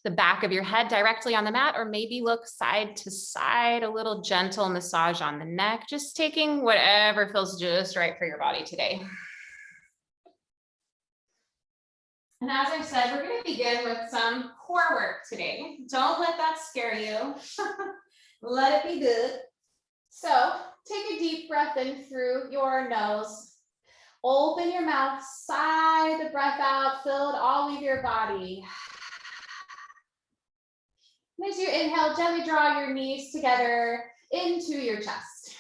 the back of your head directly on the mat, or maybe look side to side, a little gentle massage on the neck, just taking whatever feels just right for your body today. And as I said, we're going to begin with some core work today. Don't let that scare you. Let it be good. So take a deep breath in through your nose. Open your mouth, sigh the breath out, fill it all over your body. And as you inhale, gently draw your knees together into your chest.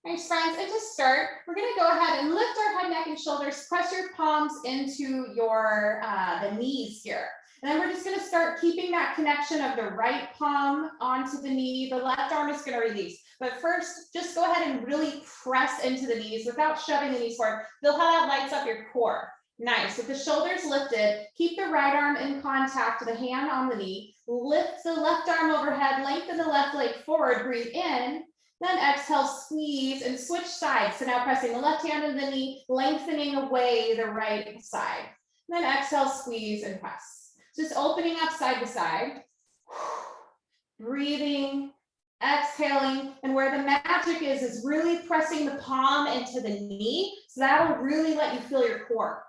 Nice, friends, and to start, we're going to go ahead and lift our head, neck, and shoulders. Press your palms into your the knees here. And then we're just going to start keeping that connection of the right palm onto the knee. The left arm is going to release. But first, just go ahead and really press into the knees without shoving the knees forward. Feel how that lights up your core. Nice. With the shoulders lifted, keep the right arm in contact with the hand on the knee. Lift the left arm overhead, lengthen the left leg forward, breathe in. Then exhale, squeeze, and switch sides. So now pressing the left hand into the knee, lengthening away the right side. Then exhale, squeeze, and press. Just opening up side to side. Breathing, exhaling, and where the magic is really pressing the palm into the knee. So that'll really let you feel your core.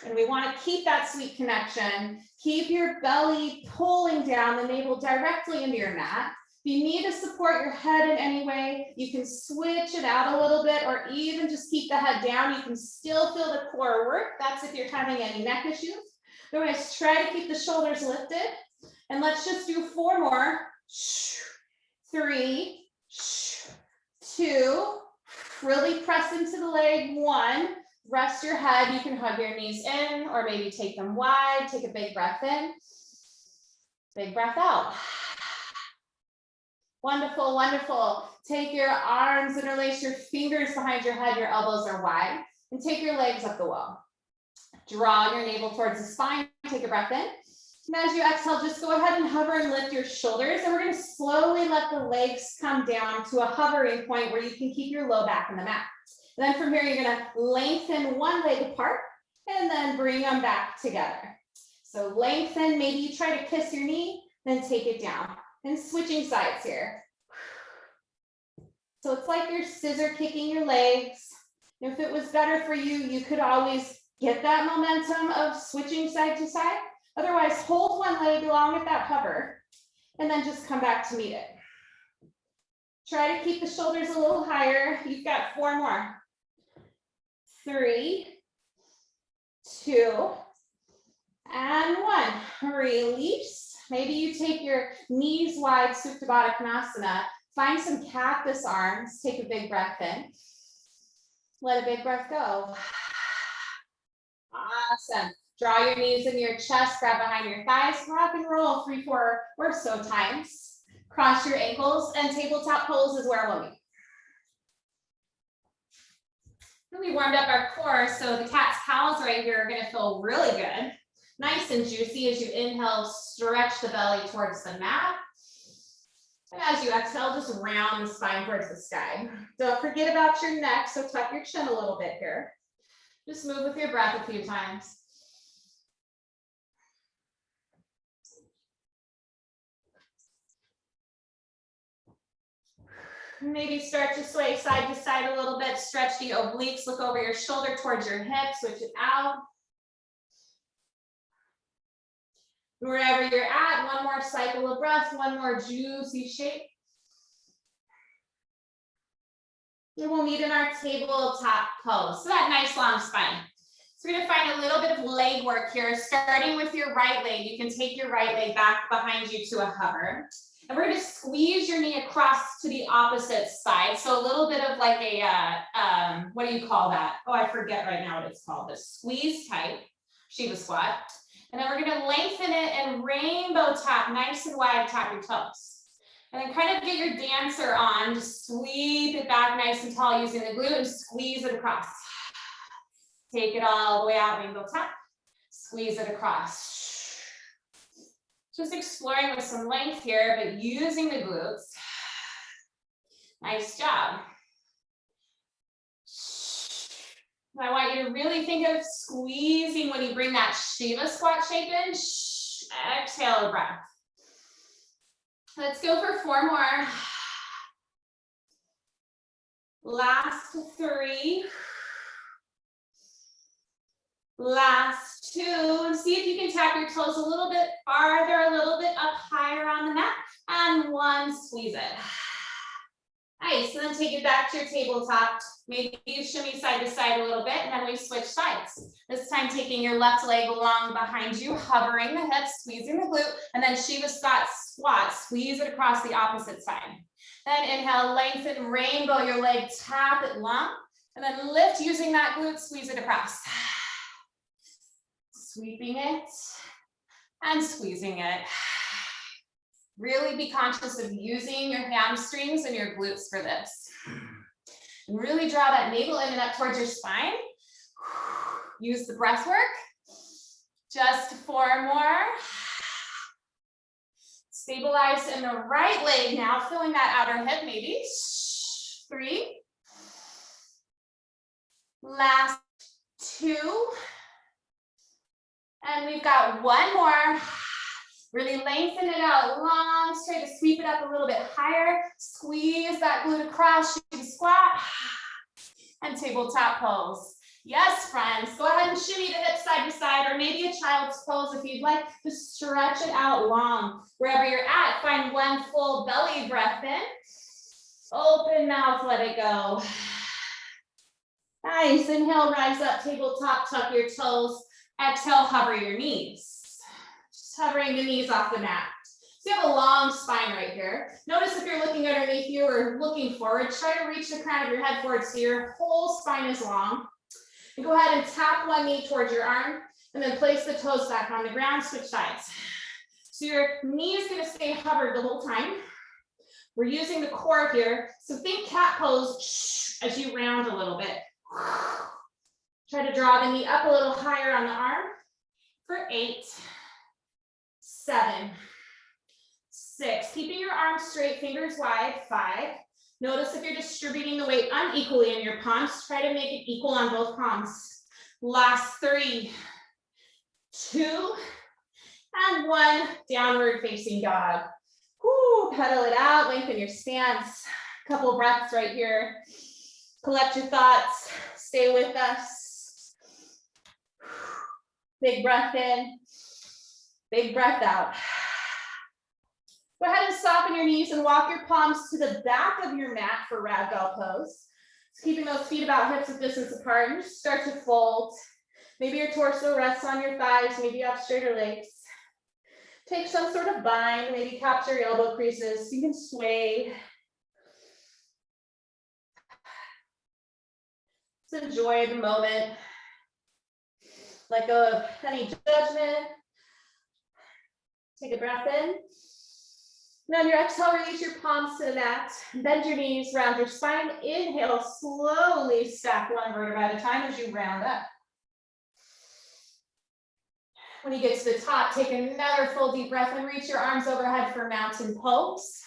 And we want to keep that sweet connection. Keep your belly pulling down, the navel directly into your mat. If you need to support your head in any way, you can switch it out a little bit, or even just keep the head down. You can still feel the core work. That's if you're having any neck issues. Otherwise, try to keep the shoulders lifted. And let's just do 4 more. 3, 2, really press into the leg. 1, rest your head. You can hug your knees in, or maybe take them wide. Take a big breath in, big breath out. Wonderful, wonderful. Take your arms, interlace your fingers behind your head, your elbows are wide, and take your legs up the wall. Draw your navel towards the spine, take a breath in. And as you exhale, just go ahead and hover and lift your shoulders, and we're going to slowly let the legs come down to a hovering point where you can keep your low back in the mat. And then from here, you're going to lengthen one leg apart, and then bring them back together. So lengthen, maybe you try to kiss your knee, then take it down. And switching sides here. So it's like you're scissor kicking your legs. If it was better for you, you could always get that momentum of switching side to side. Otherwise, hold one leg along with that hover, and then just come back to meet it. Try to keep the shoulders a little higher. You've got 4 more. 3, 2, and 1. Release. Maybe you take your knees wide, Supta Baddha Konasana. Find some cactus arms. Take a big breath in. Let a big breath go. Awesome. Draw your knees into your chest, grab behind your thighs, rock and roll 3, 4 or so times. Cross your ankles, and tabletop pose is where we'll meet. We warmed up our core, so the cat's cows right here are going to feel really good. Nice and juicy as you inhale, stretch the belly towards the mat. And as you exhale, just round the spine towards the sky. Don't forget about your neck, so tuck your chin a little bit here. Just move with your breath a few times. Maybe start to sway side to side a little bit. Stretch the obliques, look over your shoulder towards your hip, switch it out. Wherever you're at, 1 more cycle of breath, 1 more juicy shape. And we'll meet in our tabletop pose. So that nice long spine. So we're going to find a little bit of leg work here, starting with your right leg. You can take your right leg back behind you to a hover. And we're going to squeeze your knee across to the opposite side. So a little bit of like a, what do you call that? Oh, I forget right now what it's called. The squeeze type Shiva squat. And then we're going to lengthen it and rainbow tap, nice and wide, tap your toes. And then kind of get your dancer on, just sweep it back nice and tall using the glute and squeeze it across. Take it all the way out, rainbow tap, squeeze it across. Just exploring with some length here, but using the glutes. Nice job. I want you to really think of squeezing when you bring that Shiva squat shape in. exhale a breath. Let's go for 4 more. Last 3. Last 2. And see if you can tap your toes a little bit farther, a little bit up higher on the mat. And 1, squeeze it. Nice, and then take it back to your tabletop. Maybe you shimmy side to side a little bit, and then we switch sides. This time taking your left leg along behind you, hovering the hips, squeezing the glute, and then Shiva squat, squeeze it across the opposite side. Then inhale, lengthen, rainbow your leg, tap it long, and then lift using that glute, squeeze it across. Sweeping it and squeezing it. Really be conscious of using your hamstrings and your glutes for this. And really draw that navel in and up towards your spine. Use the breath work. Just 4 more. Stabilize in the right leg now, filling that outer hip maybe. 3. Last 2. And we've got 1 more. Really lengthen it out long, try to sweep it up a little bit higher. Squeeze that glute across, you can squat. And tabletop pose. Yes, friends, go ahead and shimmy the hips side to side, or maybe a child's pose if you'd like. Just stretch it out long. Wherever you're at, find 1 full belly breath in. Open mouth, let it go. Nice, inhale, rise up, tabletop, tuck your toes. Exhale, hover your knees. Just hovering the knees off the mat. So you have a long spine right here. Notice if you're looking underneath you or looking forward, try to reach the crown of your head forward so your whole spine is long. And go ahead and tap 1 knee towards your arm, and then place the toes back on the ground, switch sides. So your knee is going to stay hovered the whole time. We're using the core here. So think cat pose as you round a little bit. Try to draw the knee up a little higher on the arm for 8, 7, 6. Keeping your arms straight, fingers wide. 5. Notice if you're distributing the weight unequally in your palms, try to make it equal on both palms. Last 3, 2, and 1. Downward facing dog. Woo, pedal it out, lengthen your stance. Couple breaths right here. Collect your thoughts. Stay with us. Big breath in. Big breath out. Go ahead and soften your knees and walk your palms to the back of your mat for ragdoll pose. Just keeping those feet about hips width distance apart, and just start to fold. Maybe your torso rests on your thighs, maybe you have straighter legs. Take some sort of bind, maybe capture your elbow creases. You can sway. Just enjoy the moment. Let go of any judgment. Take a breath in. And on your exhale, release your palms to the mat. Bend your knees, round your spine. Inhale, slowly stack 1 vertebra at a time as you round up. When you get to the top, take another full deep breath and reach your arms overhead for mountain pose.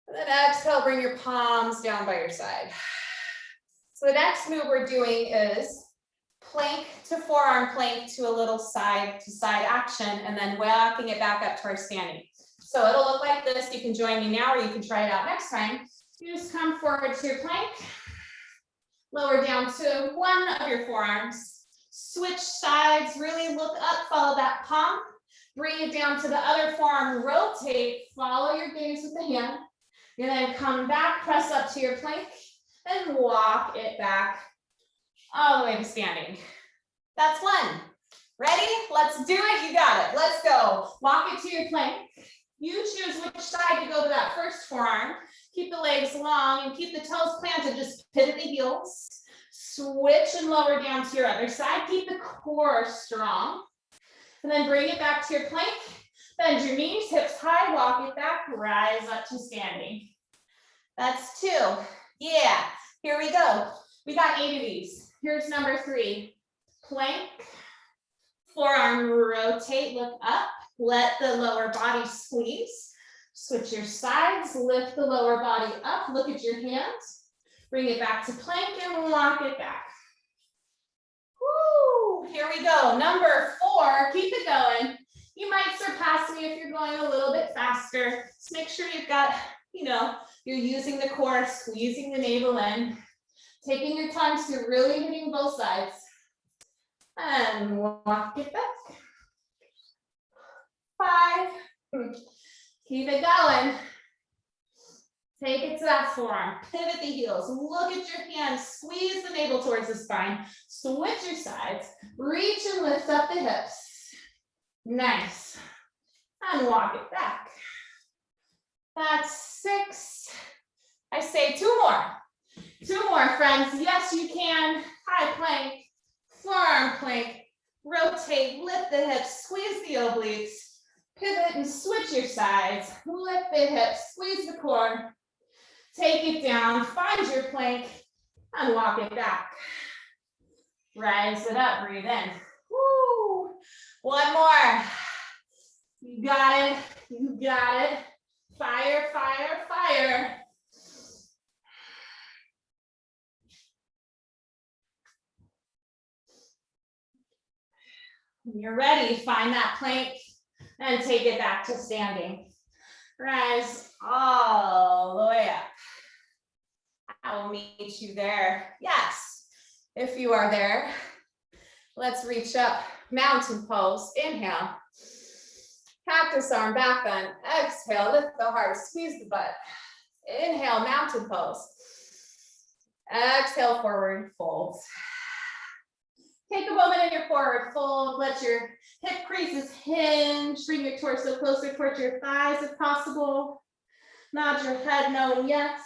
And then exhale, bring your palms down by your side. So the next move we're doing is plank to forearm plank to a little side to side action, and then walking it back up to our standing. So it'll look like this. You can join me now, or you can try it out next time. You just come forward to your plank, lower down to 1 of your forearms, switch sides, really look up, follow that palm, bring it down to the other forearm, rotate, follow your gaze with the hand, and then come back, press up to your plank, and walk it back all the way to standing. That's 1. Ready? Let's do it. You got it. Let's go. Walk it to your plank. You choose which side to go to that first forearm. Keep the legs long and keep the toes planted. Just pivot the heels. Switch and lower down to your other side. Keep the core strong. And then bring it back to your plank. Bend your knees, hips high, walk it back, rise up to standing. That's 2. Yeah, here we go. We got 8 of these. Here's number 3. Plank, forearm rotate, look up. Let the lower body squeeze. Switch your sides, lift the lower body up, look at your hands. Bring it back to plank and walk it back. Woo! Here we go. Number 4, keep it going. You might faster. So make sure you've got, you're using the core, squeezing the navel in, taking your time to really hitting both sides. And walk it back. 5. Keep it going. Take it to that forearm. Pivot the heels. Look at your hands. Squeeze the navel towards the spine. Switch your sides. Reach and lift up the hips. Nice. And walk it back. That's 6. I say 2 more. 2 more, friends. Yes, you can. High plank, forearm plank. Rotate, lift the hips, squeeze the obliques. Pivot and switch your sides. Lift the hips, squeeze the core. Take it down, find your plank, and walk it back. Rise it up, breathe in. Woo! 1 more. You got it, you got it. Fire, fire, fire. When you're ready, find that plank and take it back to standing. Rise all the way up. I will meet you there. Yes, if you are there, let's reach up, mountain pose. Inhale, cactus arm, back bend. Exhale, lift the heart, squeeze the butt. Inhale, mountain pose. Exhale, forward fold. Take a moment in your forward fold. Let your hip creases hinge. Bring your torso closer towards your thighs if possible. Nod your head, no and yes.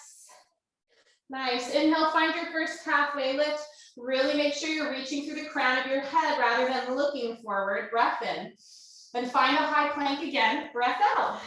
Nice. Inhale, find your first halfway lift. Really make sure you're reaching through the crown of your head rather than looking forward. Breath in. And find a high plank again. Breath out.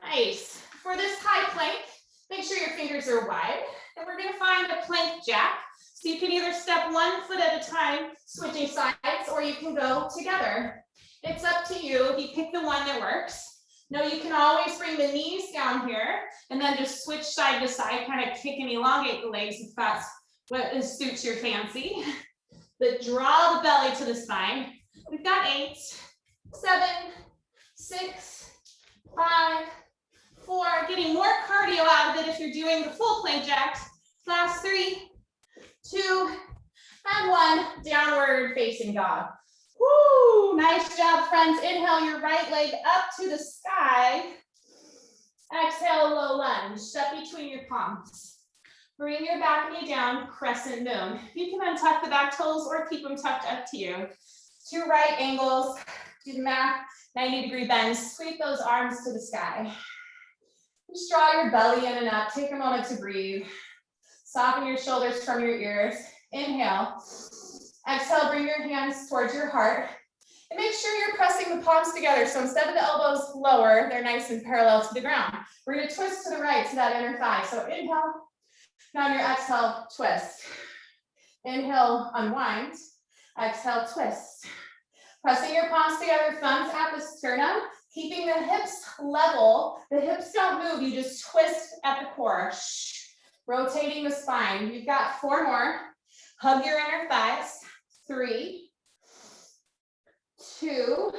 Nice. For this high plank, make sure your fingers are wide. And we're going to find a plank jack. So you can either step 1 foot at a time, switching sides, or you can go together. It's up to you. You pick the one that works. Now you can always bring the knees down here and then just switch side to side, kind of kick and elongate the legs if that's what suits your fancy. But draw the belly to the spine. We've got 8, 7, 6, 5, 4. Getting more cardio out of it if you're doing the full plank jacks. Last 3, 2, and 1. Downward facing dog. Woo! Nice job, friends. Inhale your right leg up to the sky. Exhale, low lunge. Step between your palms. Bring your back knee down, crescent moon. You can untuck the back toes or keep them tucked up to you. 2 right angles. Do the math. 90-degree bends. Sweep those arms to the sky. Just draw your belly in and up. Take a moment to breathe. Soften your shoulders from your ears. Inhale. Exhale, bring your hands towards your heart. And make sure you're pressing the palms together. So instead of the elbows lower, they're nice and parallel to the ground. We're going to twist to the right to that inner thigh. So inhale. Now on your exhale, twist. Inhale, unwind. Exhale, twist. Pressing your palms together, thumbs at the sternum. Keeping the hips level. The hips don't move. You just twist at the core. Rotating the spine. You've got 4 more. Hug your inner thighs. 3, 2,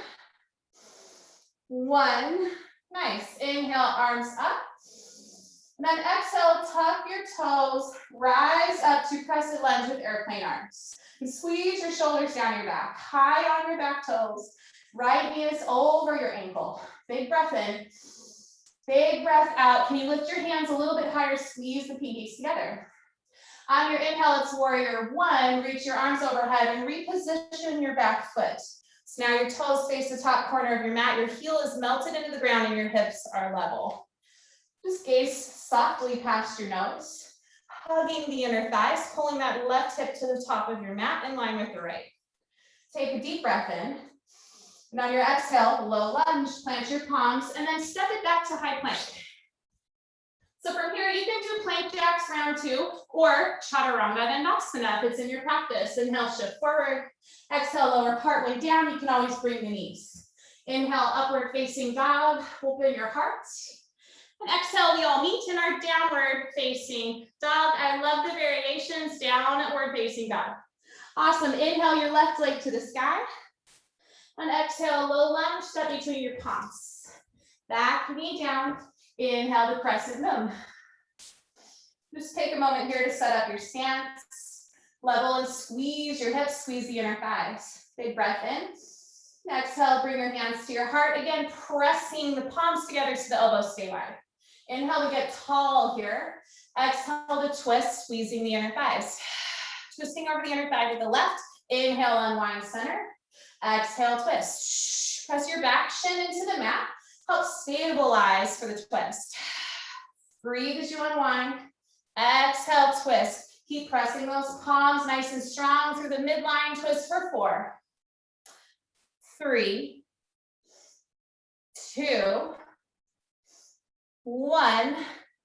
1. Nice. Inhale, arms up. And then exhale, tuck your toes. Rise up to crescent lunge with airplane arms. And squeeze your shoulders down your back. High on your back toes. Right knee is over your ankle. Big breath in. Big breath out. Can you lift your hands a little bit higher? Squeeze the pinkies together. On your inhale, it's warrior 1. Reach your arms overhead and reposition your back foot. So now your toes face the top corner of your mat. Your heel is melted into the ground and your hips are level. Just gaze softly past your nose, hugging the inner thighs, pulling that left hip to the top of your mat in line with the right. Take a deep breath in. And on your exhale, low lunge, plant your palms, and then step it back to high plank. So from here, you can do plank jacks round 2 or chaturanga dandasana if it's in your practice. Inhale, shift forward. Exhale, lower partway down. You can always bring the knees. Inhale, upward facing dog. Open your heart. And exhale, we all meet in our downward facing dog. I love the variations. Downward facing dog. Awesome. Inhale your left leg to the sky. And exhale, low lunge, step between your palms. Back knee down. Inhale to crescent moon. Just take a moment here to set up your stance. Level and squeeze your hips, squeeze the inner thighs. Big breath in. Exhale, bring your hands to your heart. Again, pressing the palms together so the elbows stay wide. Inhale to get tall here. Exhale to twist, squeezing the inner thighs. Twisting over the inner thigh to the left. Inhale, unwind center. Exhale, twist. Press your back shin into the mat. Help stabilize for the twist. Breathe as you unwind. Exhale, twist. Keep pressing those palms nice and strong through the midline. Twist for 4, 3, 2, 1.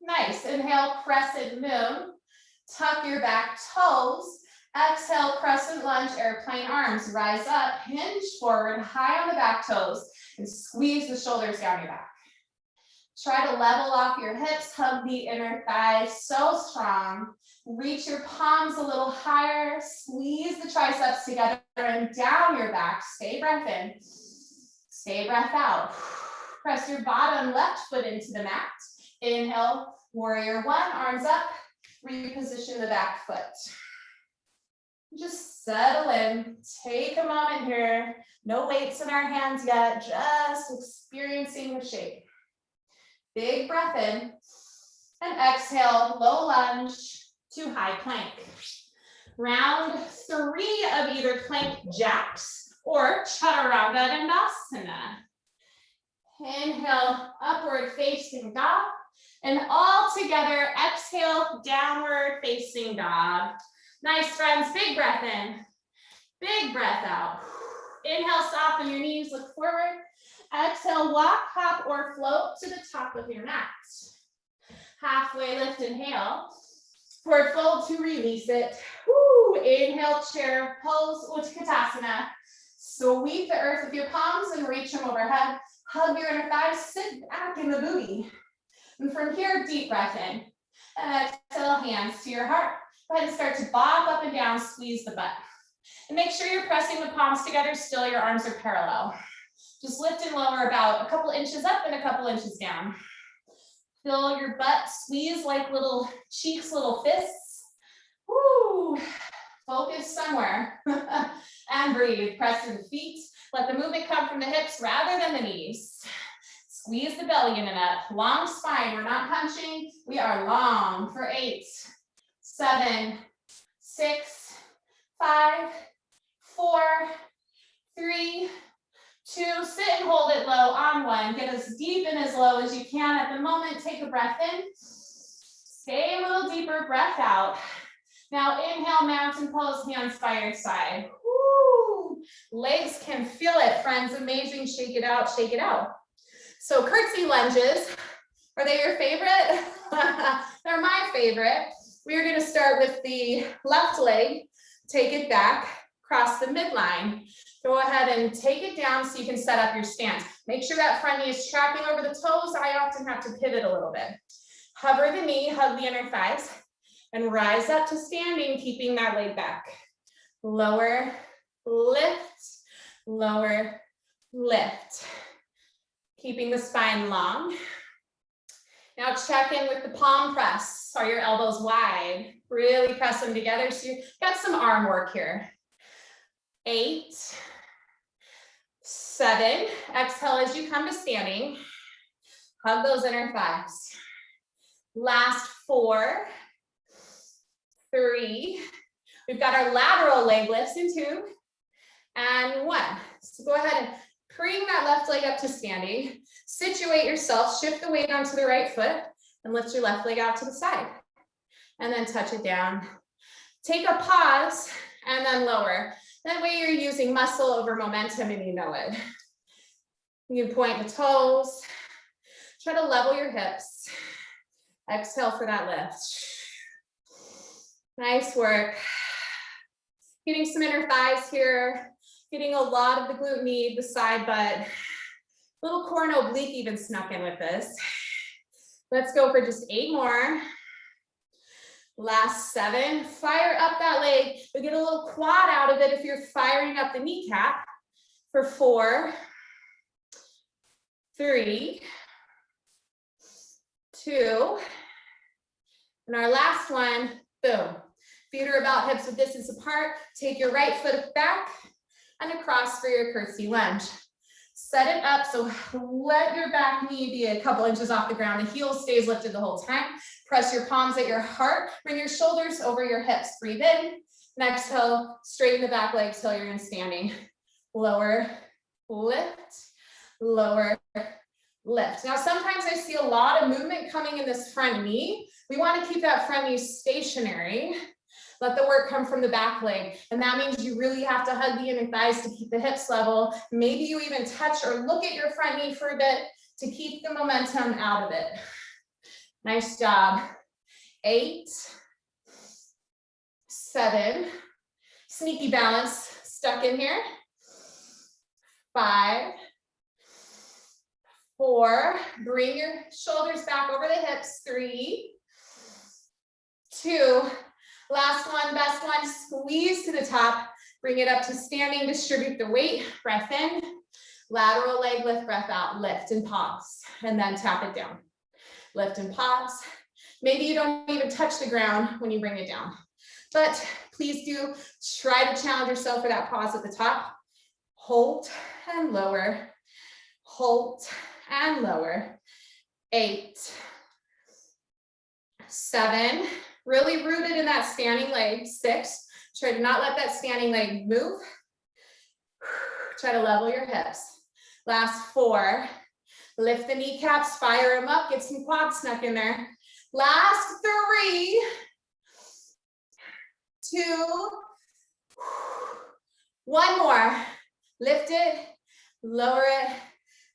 Nice. Inhale, crescent moon. Tuck your back toes. Exhale, crescent lunge, airplane arms. Rise up, hinge forward, high on the back toes, and squeeze the shoulders down your back. Try to level off your hips, hug the inner thighs, so strong. Reach your palms a little higher, squeeze the triceps together and down your back. Stay breath in, stay breath out. Press your bottom left foot into the mat. Inhale, warrior 1, arms up, reposition the back foot. Just settle in, take a moment here. No weights in our hands yet, just experiencing the shape. Big breath in, and exhale, low lunge to high plank. Round 3 of either plank jacks or chaturanga dandasana. Inhale, upward facing dog, and all together, exhale, downward facing dog. Nice, friends, big breath in, big breath out. Inhale, soften your knees, look forward. Exhale, walk, hop, or float to the top of your mat. Halfway lift, inhale. Forward fold to release it. Woo. Inhale, chair pose, Utkatasana. Sweep the earth with your palms and reach them overhead. Hug your inner thighs, sit back in the booty. And from here, deep breath in. And exhale, hands to your heart. Go ahead and start to bob up and down, squeeze the butt. And make sure you're pressing the palms together, still your arms are parallel. Just lift and lower about a couple inches up and a couple inches down. Fill your butt, squeeze like little cheeks, little fists. Woo. Focus somewhere. And breathe. Press through the feet. Let the movement come from the hips rather than the knees. Squeeze the belly in and up. Long spine. We're not punching. We are long for 8, 7, 6, 5, 4, 3, 2, sit and hold it low on 1. Get as deep and as low as you can at the moment. Take a breath in. Stay a little deeper, breath out. Now inhale, mountain pose, hands by your side. Woo. Legs can feel it, friends. Amazing. Shake it out, shake it out. So curtsy lunges, are they your favorite? They're my favorite. We're going to start with the left leg. Take it back, cross the midline. Go ahead and take it down so you can set up your stance. Make sure that front knee is tracking over the toes. I often have to pivot a little bit. Hover the knee, hug the inner thighs, and rise up to standing, keeping that leg back. Lower, lift, lower, lift. Keeping the spine long. Now check in with the palm press. Are your elbows wide? Really press them together so you've got some arm work here. 8, 7, exhale as you come to standing. Hug those inner thighs. Last 4, 3, we've got our lateral leg lifts in 2, and 1. So go ahead and bring that left leg up to standing. Situate yourself, shift the weight onto the right foot, and lift your left leg out to the side. And then touch it down. Take a pause, and then lower. That way you're using muscle over momentum and you know it. You point the toes. Try to level your hips. Exhale for that lift. Nice work. Getting some inner thighs here. Getting a lot of the glute med, the side butt. Little core and oblique even snuck in with this. Let's go for just 8 more. Last 7, fire up that leg. You'll get a little quad out of it if you're firing up the kneecap. For 4, 3, 2. And our last one, boom. Feet are about hips width distance apart. Take your right foot back and across for your curtsy lunge. Set it up, so let your back knee be a couple inches off the ground. The heel stays lifted the whole time. Press your palms at your heart. Bring your shoulders over your hips. Breathe in. And exhale, straighten the back legs till you're in standing. Lower, lift, lower, lift. Now, sometimes I see a lot of movement coming in this front knee. We want to keep that front knee stationary. Let the work come from the back leg. And that means you really have to hug the inner thighs to keep the hips level. Maybe you even touch or look at your front knee for a bit to keep the momentum out of it. Nice job. 8, 7, sneaky balance, stuck in here. 5, 4, bring your shoulders back over the hips. 3, 2, last one, best one, squeeze to the top, bring it up to standing, distribute the weight, breath in, lateral leg lift, breath out, lift and pause, and then tap it down. Lift and pause. Maybe you don't even touch the ground when you bring it down, but please do try to challenge yourself for that pause at the top. Hold and lower, hold and lower. 8, 7, really rooted in that standing leg. 6, try to not let that standing leg move. Try to level your hips. Last 4, lift the kneecaps, fire them up, get some quads snuck in there. Last 3, 2, 1 more. Lift it, lower it,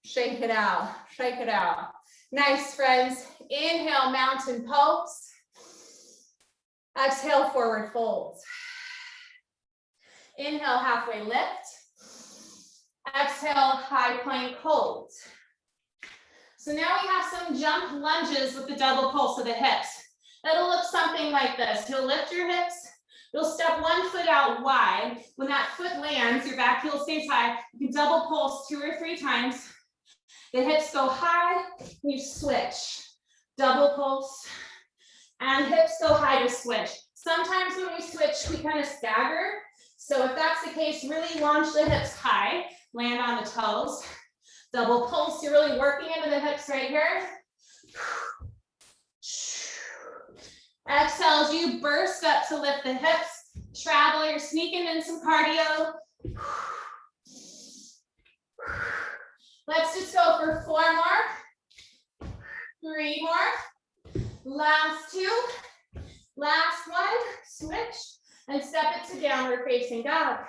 shake it out, shake it out. Nice, friends. Inhale, mountain pose. Exhale, forward folds. Inhale, halfway lift. Exhale, high plank hold. So now we have some jump lunges with the double pulse of the hips. It'll look something like this. You'll lift your hips. You'll step one foot out wide. When that foot lands, your back heel stays high. You can double pulse 2 or 3 times. The hips go high, you switch. Double pulse, and hips go high to switch. Sometimes when we switch, we kind of stagger. So if that's the case, really launch the hips high, land on the toes. Double pulse, you're really working into the hips right here. Exhale as you burst up to lift the hips. Travel, you're sneaking in some cardio. Let's just go for 4 more. 3 more. Last 2. Last one. Switch and step it to downward facing dog.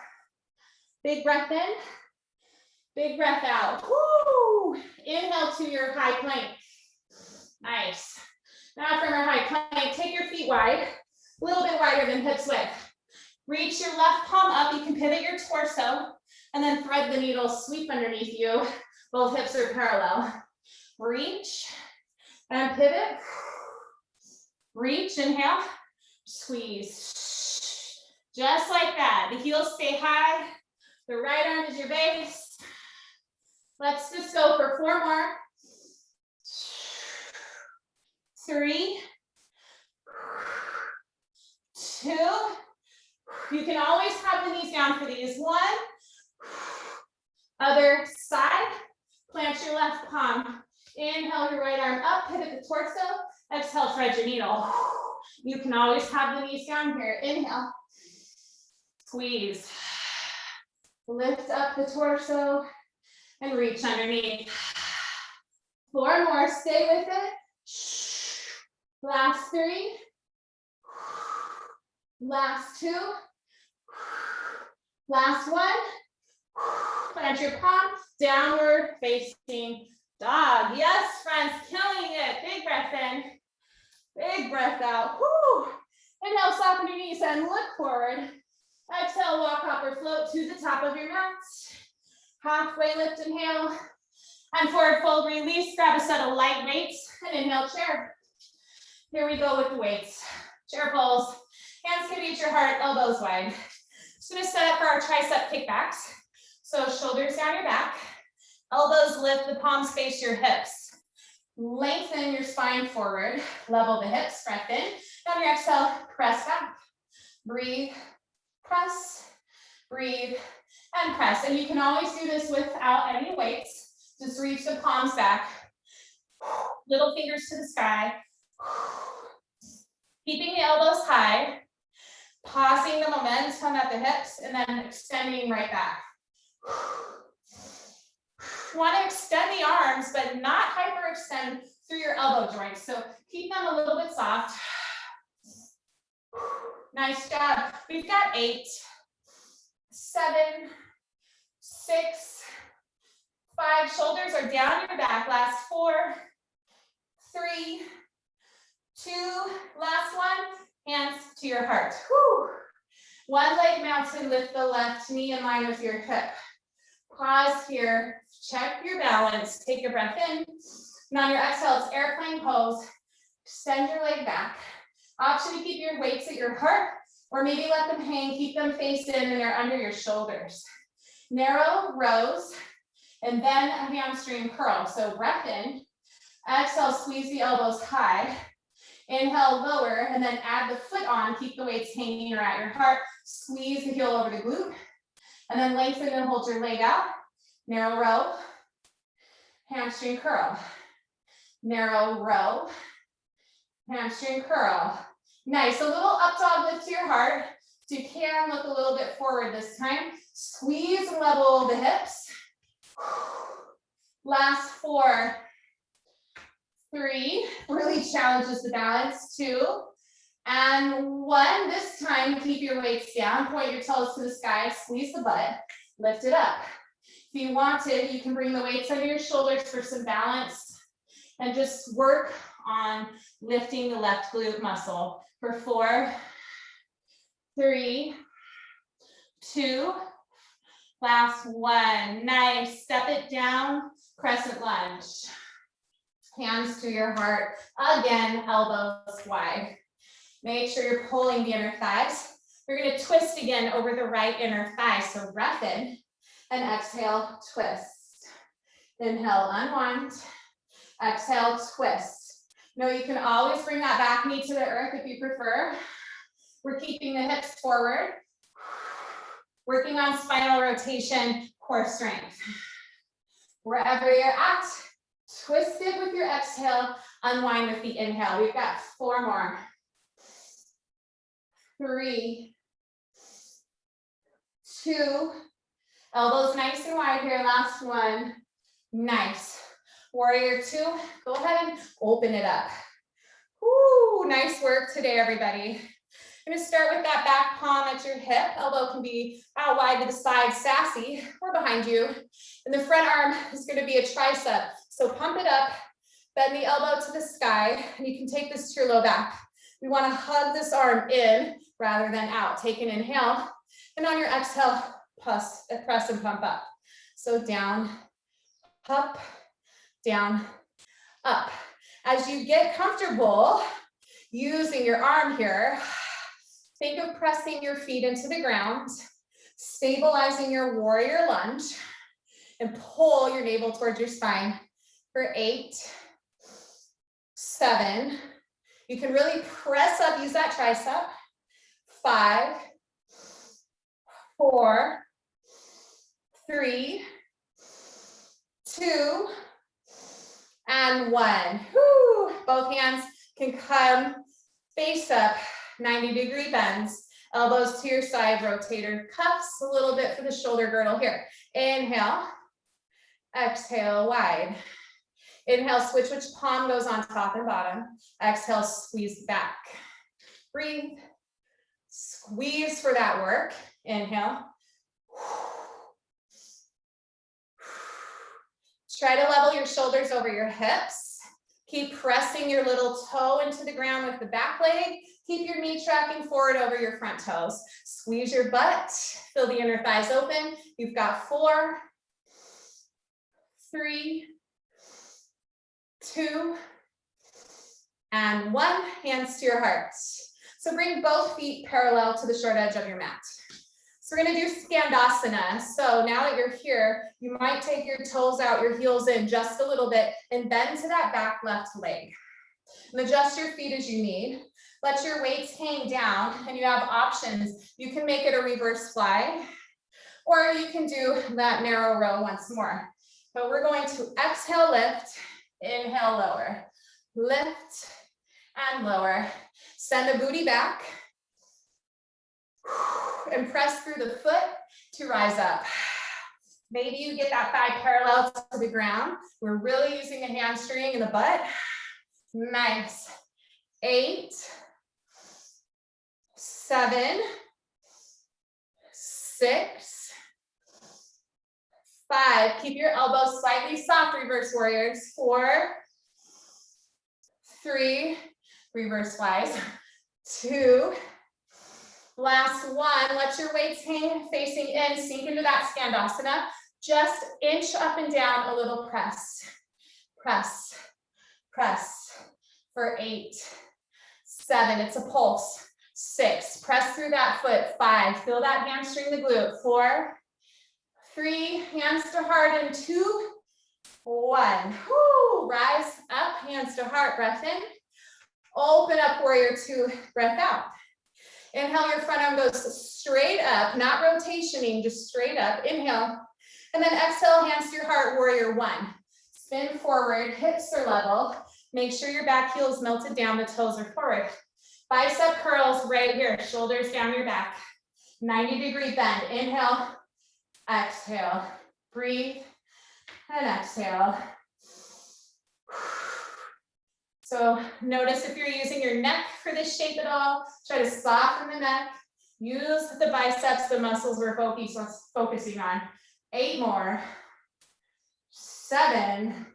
Big breath in. Big breath out. Woo! Inhale to your high plank. Nice. Now from our high plank, take your feet wide, a little bit wider than hips width. Reach your left palm up. You can pivot your torso and then thread the needle, sweep underneath you. Both hips are parallel. Reach and pivot. Reach, inhale, squeeze. Just like that. The heels stay high. The right arm is your base. Let's just go for 4 more. 3, 2. You can always have the knees down for these. 1. Other side. Plant your left palm. Inhale your right arm up, pivot the torso. Exhale, thread your needle. You can always have the knees down here. Inhale. Squeeze. Lift up the torso and reach underneath. 4 more. Stay with it. Last 3. Last 2. Last 1. Plant your palm, downward facing dog. Yes, friends, killing it. Big breath in, big breath out. Woo. Inhale, soften your knees and look forward. Exhale, walk up or float to the top of your mat. Halfway lift, inhale. And forward fold, release. Grab a set of light weights and inhale, chair. Here we go with the weights. Chair pulls. Hands can reach your heart, elbows wide. Just gonna set up for our tricep kickbacks. So shoulders down your back, elbows lift, the palms face your hips. Lengthen your spine forward, level the hips, breath in. On your exhale, press back. Breathe, press, breathe, and press. And you can always do this without any weights. Just reach the palms back. Little fingers to the sky. Keeping the elbows high. Pausing the momentum at the hips and then extending right back. You want to extend the arms, but not hyperextend through your elbow joints. So keep them a little bit soft. Nice job. We've got 8, 7, 6, 5. Shoulders are down your back. Last 4, 3, 2. Last one. Hands to your heart. Whew. One leg mounted, lift the left knee in line with your hip. Pause here, check your balance, take a breath in. And on your exhale, it's airplane pose. Extend your leg back. Option to keep your weights at your heart, or maybe let them hang, keep them face in and they're under your shoulders. Narrow rows, and then a hamstring curl. So breath in, exhale, squeeze the elbows high. Inhale, lower, and then add the foot on. Keep the weights hanging or at your heart. Squeeze the heel over the glute. And then lengthen and hold your leg out. Narrow row. Hamstring curl. Narrow row. Hamstring curl. Nice. A little up dog lift to your heart. So you can look a little bit forward this time. Squeeze and level the hips. Last 4. 3, really challenges the balance. 2, and 1. This time, keep your weights down, point your toes to the sky, squeeze the butt, lift it up. If you wanted, you can bring the weights under your shoulders for some balance and just work on lifting the left glute muscle for 4, 3, 2, last 1. Nice. Step it down, crescent lunge. Hands to your heart. Again, elbows wide. Make sure you're pulling the inner thighs. We're going to twist again over the right inner thigh. So breath in and exhale, twist. Inhale, unwind. Exhale, twist. Now you can always bring that back knee to the earth if you prefer. We're keeping the hips forward. Working on spinal rotation, core strength. Wherever you're at, twist it with your exhale, unwind with the inhale. We've got 4 more. 3, 2, elbows nice and wide here. Last 1. Nice. Warrior 2, go ahead and open it up. Woo, nice work today, everybody. I'm gonna start with that back palm at your hip. Elbow can be out wide to the side, sassy, or behind you. And the front arm is gonna be a tricep. So pump it up, bend the elbow to the sky, and you can take this to your low back. We wanna hug this arm in rather than out. Take an inhale, and on your exhale, press and pump up. So down, up, down, up. As you get comfortable using your arm here, think of pressing your feet into the ground, stabilizing your warrior lunge, and pull your navel towards your spine for 8, 7. You can really press up, use that tricep. 5, 4, 3, 2, and 1. Woo. Both hands can come face up, 90-degree bends, elbows to your side, rotator cuffs, a little bit for the shoulder girdle here. Inhale, exhale, wide. Inhale, switch which palm goes on top and bottom. Exhale, squeeze back. Breathe, squeeze for that work. Inhale. Try to level your shoulders over your hips. Keep pressing your little toe into the ground with the back leg. Keep your knee tracking forward over your front toes. Squeeze your butt, feel the inner thighs open. You've got 4, 3, 2, and 1. Hands to your heart. So bring both feet parallel to the short edge of your mat. So we're gonna do Skandasana. So now that you're here, you might take your toes out, your heels in just a little bit and bend to that back left leg. And adjust your feet as you need. Let your weights hang down and you have options. You can make it a reverse fly or you can do that narrow row once more. But we're going to exhale, lift, inhale, lower, lift and lower. Send the booty back and press through the foot to rise up. Maybe you get that thigh parallel to the ground. We're really using the hamstring and the butt. Nice. 8, 7, 6, 5. Keep your elbows slightly soft, reverse warriors. 4, 3, reverse flies. 2, last one. Let your weights hang facing in, sink into that Skandasana. Just inch up and down a little press. Press, press for 8, 7, it's a pulse. 6, press through that foot. 5, feel that hamstring, the glute. 4, 3, hands to heart in 2, 1. Woo, rise up, hands to heart, breath in. Open up, warrior 2, breath out. Inhale, your front arm goes straight up, not rotationing, just straight up. Inhale, and then exhale, hands to your heart, warrior 1. Spin forward, hips are level. Make sure your back heel is melted down, the toes are forward. Bicep curls right here, shoulders down your back. 90-degree bend. Inhale, exhale, breathe, and exhale. So notice if you're using your neck for this shape at all, try to soften the neck. Use the biceps, the muscles we're focusing on. 8 more. 7.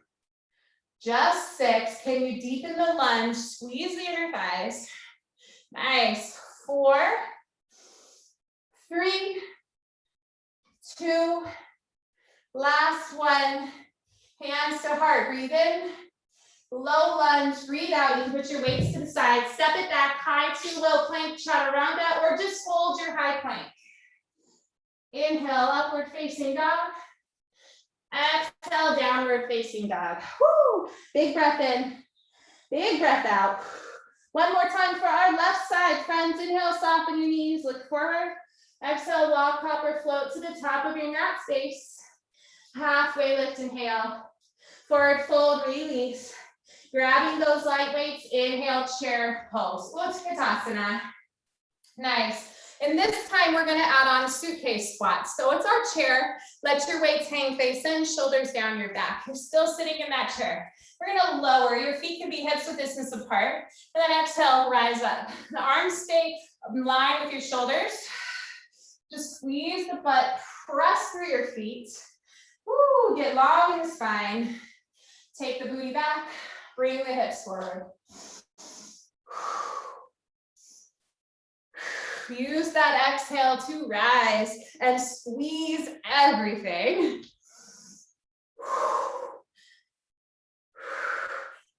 Just 6. Can you deepen the lunge? Squeeze the inner thighs. Nice. 4, 3, 2, last one. Hands to heart. Breathe in. Low lunge. Breathe out. You can put your weights to the side. Step it back. High to low plank, chaturanga, or just hold your high plank. Inhale, upward facing dog. Exhale, downward facing dog. Woo! Big breath in, big breath out. One more time for our left side, friends. Inhale, soften your knees, look forward. Exhale, walk, hop, or float to the top of your mat space. Halfway lift, inhale. Forward fold, release. Grabbing those light weights, inhale, chair pose. Utkatasana. Nice. And this time we're going to add on suitcase squats. So it's our chair. Let your weights hang face in, shoulders down your back. You're still sitting in that chair. We're going to lower. Your feet can be hips width distance apart. And then exhale, rise up. The arms stay in line with your shoulders. Just squeeze the butt, press through your feet. Woo, get long in the spine. Take the booty back, bring the hips forward. Use that exhale to rise and squeeze everything.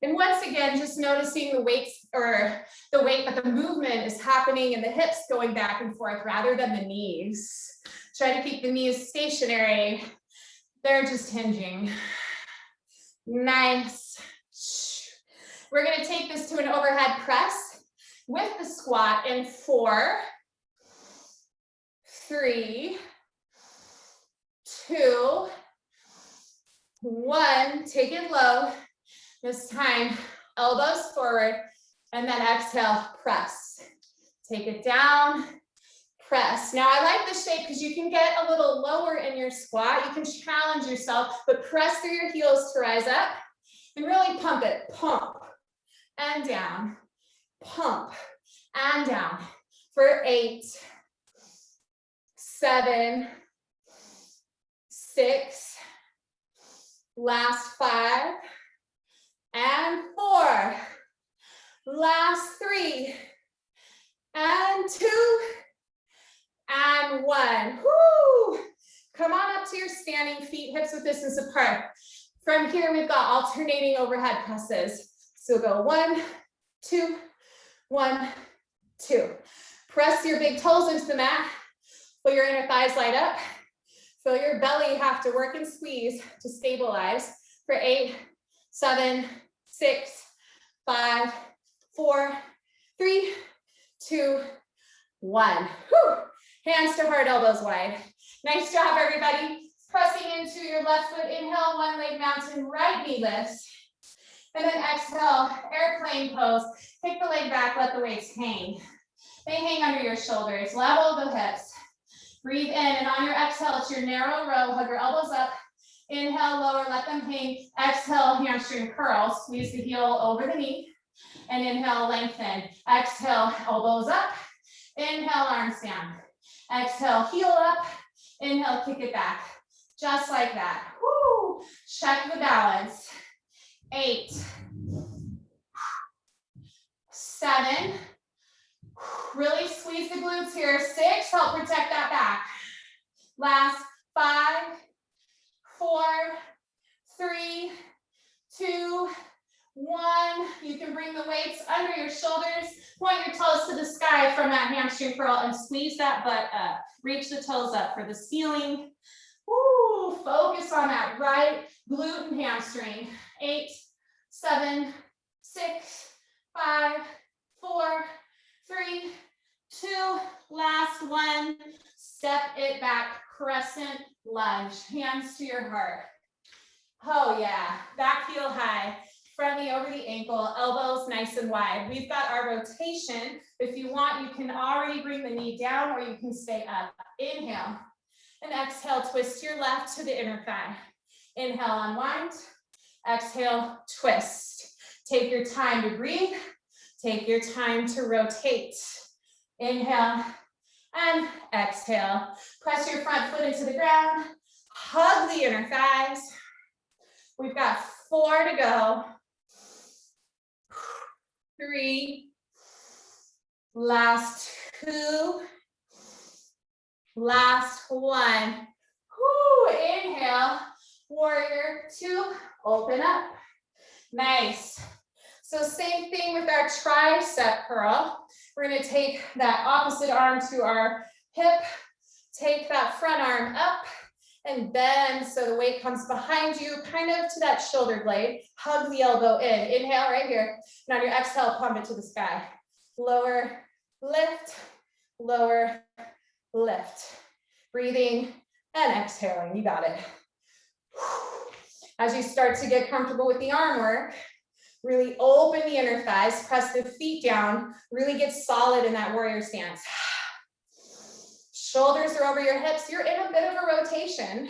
And once again, just noticing the weights or the weight, but the movement is happening in the hips going back and forth rather than the knees. Try to keep the knees stationary. They're just hinging. Nice. We're going to take this to an overhead press with the squat in 4, 3, 2, 1. Take it low. This time, elbows forward, and then exhale, press. Take it down, press. Now I like this shape because you can get a little lower in your squat. You can challenge yourself, but press through your heels to rise up and really pump it. Pump and down, pump and down for 8, 7, 6, last 5, and 4, last 3, and 2, and 1. Woo! Come on up to your standing feet, hips width distance apart. From here, we've got alternating overhead presses. So go 1, 2, 1, 2. Press your big toes into the mat. Feel your inner thighs light up. Feel your belly have to work and squeeze to stabilize for 8, 7, 6, 5, 4, 3, 2, 1. Whew. Hands to heart, elbows wide. Nice job, everybody. Pressing into your left foot. Inhale, one leg mountain, right knee lifts. And then exhale, airplane pose. Kick the leg back, let the weights hang. They hang under your shoulders, level the hips. Breathe in, and on your exhale, it's your narrow row. Hug your elbows up. Inhale, lower, let them hang. Exhale, hamstring curl. Squeeze the heel over the knee. And inhale, lengthen. Exhale, elbows up. Inhale, arms down. Exhale, heel up. Inhale, kick it back. Just like that. Woo. Check the balance. 8, 7. Really squeeze the glutes here. 6, help protect that back. Last 5, 4, 3, 2, 1. You can bring the weights under your shoulders. Point your toes to the sky from that hamstring curl and squeeze that butt up. Reach the toes up for the ceiling. Woo, focus on that right glute and hamstring. 8, 7, 6, 5, 4, 3, 2, last 1. Step it back, crescent lunge, hands to your heart. Oh yeah, back heel high, front knee over the ankle, elbows nice and wide. We've got our rotation. If you want, you can already bring the knee down or you can stay up. Inhale and exhale, twist your left to the inner thigh. Inhale, unwind. Exhale, twist. Take your time to breathe. Take your time to rotate. Inhale and exhale. Press your front foot into the ground. Hug the inner thighs. We've got 4 to go. 3. Last 2. Last 1. Whoo, inhale. Warrior 2. Open up. Nice. So same thing with our tricep curl. We're going to take that opposite arm to our hip, take that front arm up and bend so the weight comes behind you, kind of to that shoulder blade. Hug the elbow in. Inhale right here. And on your exhale, pump it to the sky. Lower, lift, lower, lift. Breathing and exhaling. You got it. As you start to get comfortable with the arm work, really open the inner thighs, press the feet down, really get solid in that warrior stance. Shoulders are over your hips. You're in a bit of a rotation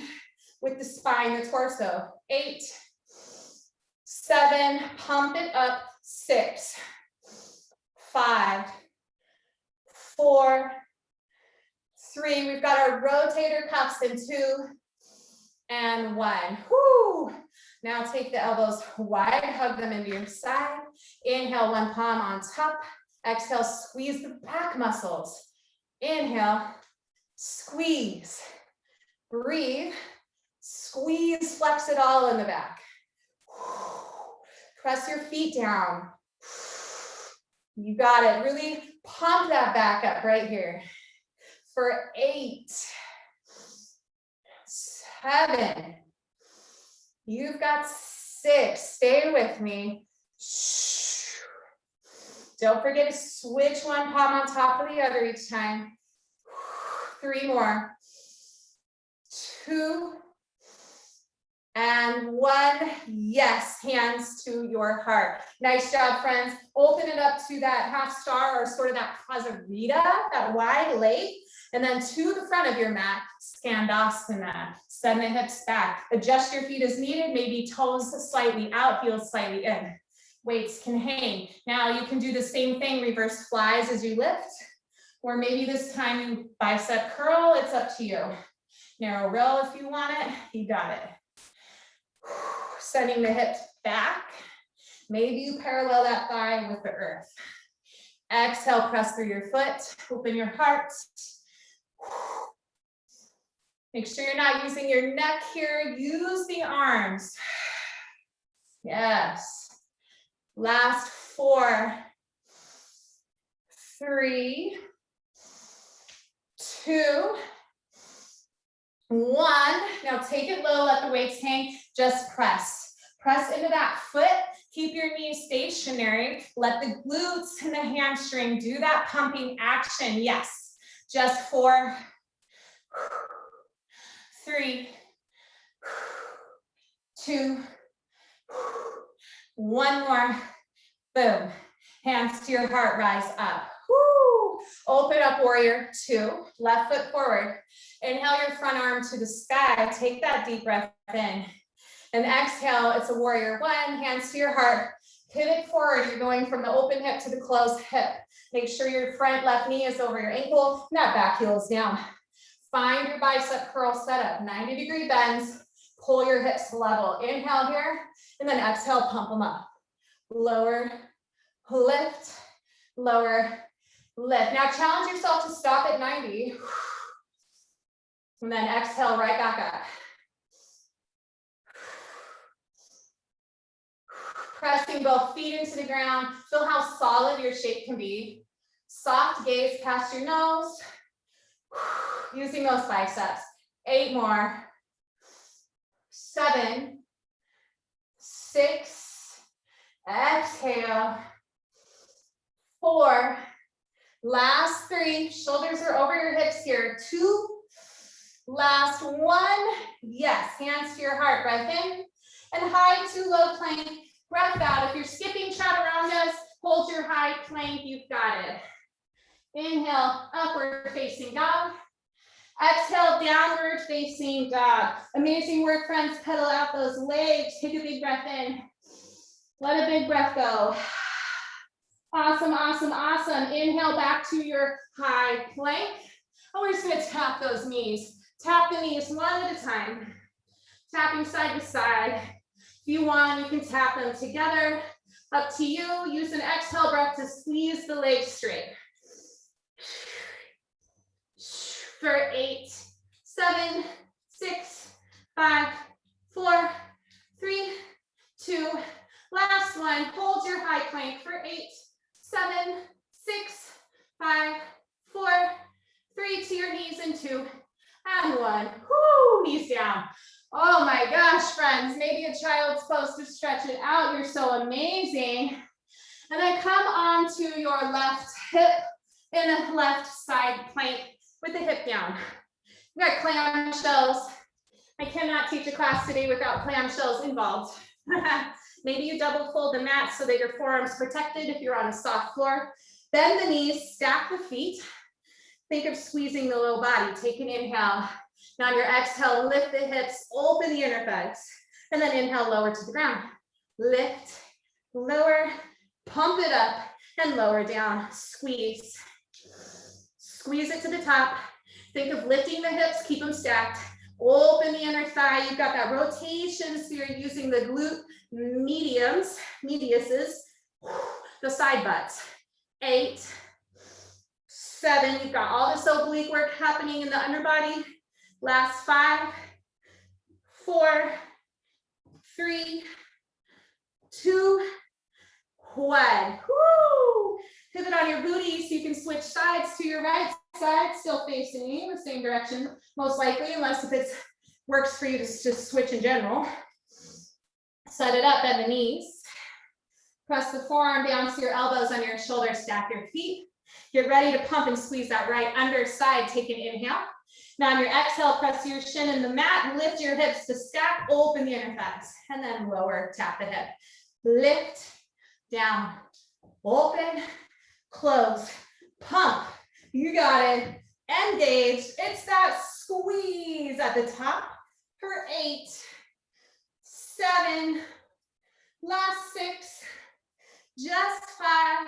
with the spine, the torso. 8, 7, pump it up. 6, 5, 4, 3. We've got our rotator cuffs in 2 and 1. Whoo! Now take the elbows wide, hug them into your side. Inhale, one palm on top. Exhale, squeeze the back muscles. Inhale, squeeze. Breathe, squeeze, flex it all in the back. Press your feet down. You got it. Really pump that back up right here. For 8, 7. You've got 6. Stay with me. Don't forget to switch one palm on top of the other each time. 3 more. 2 and 1. Yes, hands to your heart. Nice job, friends. Open it up to that half star or sort of that Prasarita, that wide leg. And then to the front of your mat, Skandasana. Send the hips back. Adjust your feet as needed. Maybe toes slightly out, heels slightly in. Weights can hang. Now you can do the same thing, reverse flies as you lift. Or maybe this time you bicep curl. It's up to you. Narrow row if you want it. You got it. Sending the hips back. Maybe you parallel that thigh with the earth. Exhale, press through your foot. Open your heart. Make sure you're not using your neck here. Use the arms. Yes. Last 4, 3, 2, 1. Now take it low, let the weights hang, just press. Press into that foot, keep your knees stationary, let the glutes and the hamstring do that pumping action. Yes, just 4, 3, 2, 1 more. Boom. Hands to your heart, rise up. Woo. Open up, warrior 2. Left foot forward. Inhale your front arm to the sky. Take that deep breath in. And exhale, it's a warrior 1. Hands to your heart. Pivot forward. You're going from the open hip to the closed hip. Make sure your front left knee is over your ankle. And that back heel is down. Find your bicep curl setup. 90-degree bends. Pull your hips level. Inhale here. And then exhale, pump them up. Lower, lift, lower, lift. Now challenge yourself to stop at 90. And then exhale right back up. Pressing both feet into the ground. Feel how solid your shape can be. Soft gaze past your nose. Using those biceps. 8 more. 7, 6, exhale. 4, last 3, shoulders are over your hips here. 2, last 1, yes, hands to your heart, breath in, and high to low plank, breath out. If you're skipping chaturangas, hold your high plank, you've got it. Inhale, upward facing dog. Exhale, downward facing dog. Amazing work, friends. Pedal out those legs. Take a big breath in. Let a big breath go. Awesome, awesome, awesome. Inhale back to your high plank. And we're just going to tap those knees. Tap the knees one at a time. Tapping side to side. If you want, you can tap them together. Up to you. Use an exhale breath to squeeze the legs straight. For 8, 7, 6, 5, 4, 3, 2, last one. Hold your high plank for 8, 7, 6, 5, 4, 3 to your knees and 2, and 1. Whoo, knees down. Oh my gosh, friends, maybe a child's supposed to stretch it out. You're so amazing. And then come on to your left hip in a left side plank with the hip down. We got clamshells. I cannot teach a class today without clamshells involved. Maybe you double fold the mat so that your forearm's protected if you're on a soft floor. Bend the knees, stack the feet. Think of squeezing the low body. Take an inhale. Now on your exhale, lift the hips, open the inner thighs, and then inhale, lower to the ground. Lift, lower, pump it up, and lower down. Squeeze. Squeeze it to the top. Think of lifting the hips, keep them stacked. Open the inner thigh. You've got that rotation, so you're using the glute mediuses, the side butts. 8, 7, you've got all this oblique work happening in the underbody. Last 5, 4, 3, 2, 1. Woo! Pivot on your booty so you can switch sides to your right side, still facing the same direction, most likely, unless if it works for you to just switch in general. Set it up, bend the knees. Press the forearm down to your elbows on your shoulders, stack your feet. Get ready to pump and squeeze that right underside. Take an inhale. Now on your exhale, press your shin in the mat, lift your hips to stack, open the inner thighs, and then lower, tap the hip. Lift, down, open, close, pump. You got it. Engage. It's that squeeze at the top for 8, 7, last 6, just 5,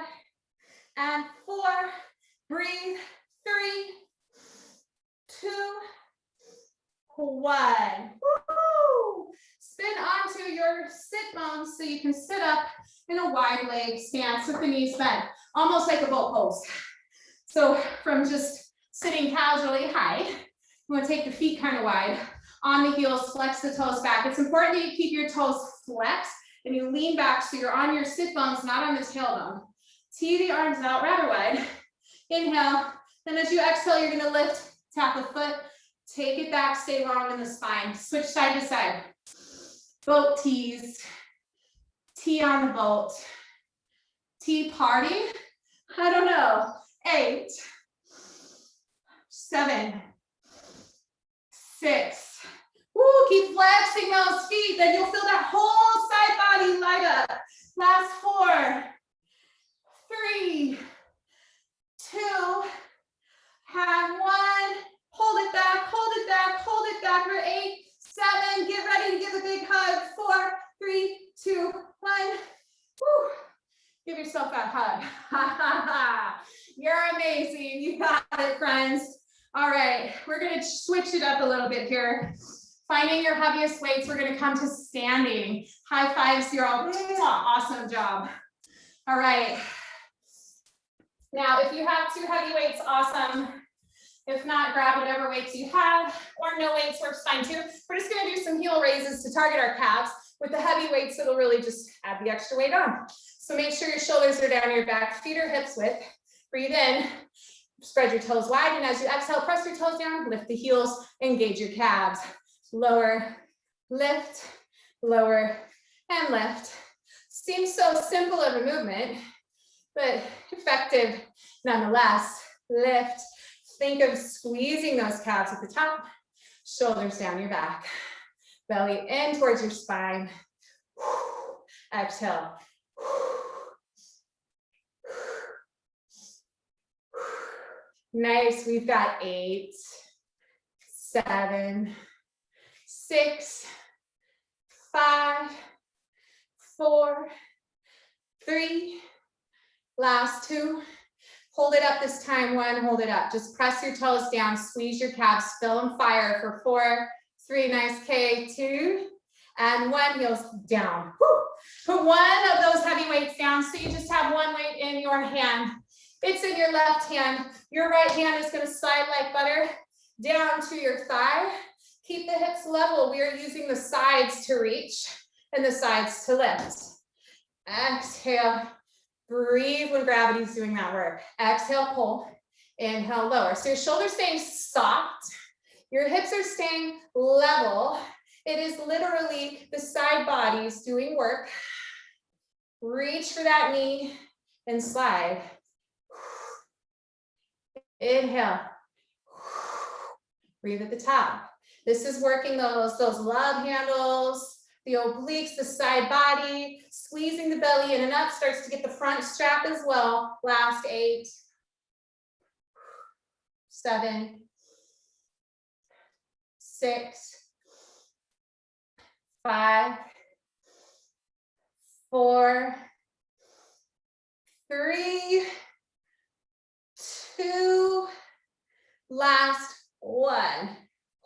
and 4. Breathe. 3, 2, 1. Woo! Spin onto your sit bones so you can sit up in a wide leg stance with the knees bent, almost like a boat pose. So from just sitting casually high, you want to take the feet kind of wide, on the heels, flex the toes back. It's important that you keep your toes flexed and you lean back so you're on your sit bones, not on the tailbone. Tee the arms out rather wide. Inhale. Then as you exhale, you're going to lift, tap a foot, Take it back, stay long in the spine. Switch side to side. Boat tees. Tea on the boat. Tea party. I don't know. 8, 7, 6. Woo, keep flexing those feet. Then you'll feel that whole side body light up. Last 4, 3, 2, have 1. Hold it back, hold it back, hold it back for 8, 7. Get ready to give a big hug. 4, 3, 2, 1. Woo. Give yourself that hug. You're amazing. You got it, friends. All right, we're gonna switch it up a little bit here. Finding your heaviest weights, we're gonna come to standing. High fives, you're all, awesome job. All right. Now, if you have 2 heavy weights, awesome. If not, grab whatever weights you have, or no weights works fine too. We're just gonna do some heel raises to target our calves. With the heavy weights, it'll really just add the extra weight on. So make sure your shoulders are down your back, feet are hips width. Breathe in, spread your toes wide, and as you exhale, press your toes down, lift the heels, engage your calves. Lower, lift, lower, and lift. Seems so simple of a movement, but effective nonetheless. Lift. Think of squeezing those calves at the top, shoulders down your back, belly in towards your spine. Exhale. Nice, we've got 8, 7, 6, 5, 4, 3, last 2. Hold it up this time, 1, hold it up. Just press your toes down, squeeze your calves, fill them fire for 4, 3, nice K, 2, and 1, heels down. Woo. Put one of those heavy weights down, so you just have 1 weight in your hand. It's in your left hand. Your right hand is gonna slide like butter down to your thigh. Keep the hips level. We are using the sides to reach and the sides to lift. Exhale. Breathe when gravity's doing that work. Exhale, pull. Inhale, lower. So your shoulders staying soft. Your hips are staying level. It is literally the side bodies doing work. Reach for that knee and slide. Inhale. Breathe at the top. This is working those love handles, the obliques, the side body, squeezing the belly in and up, starts to get the front strap as well. Last 8, 7, 6, 5, 4, 3, 2, last 1.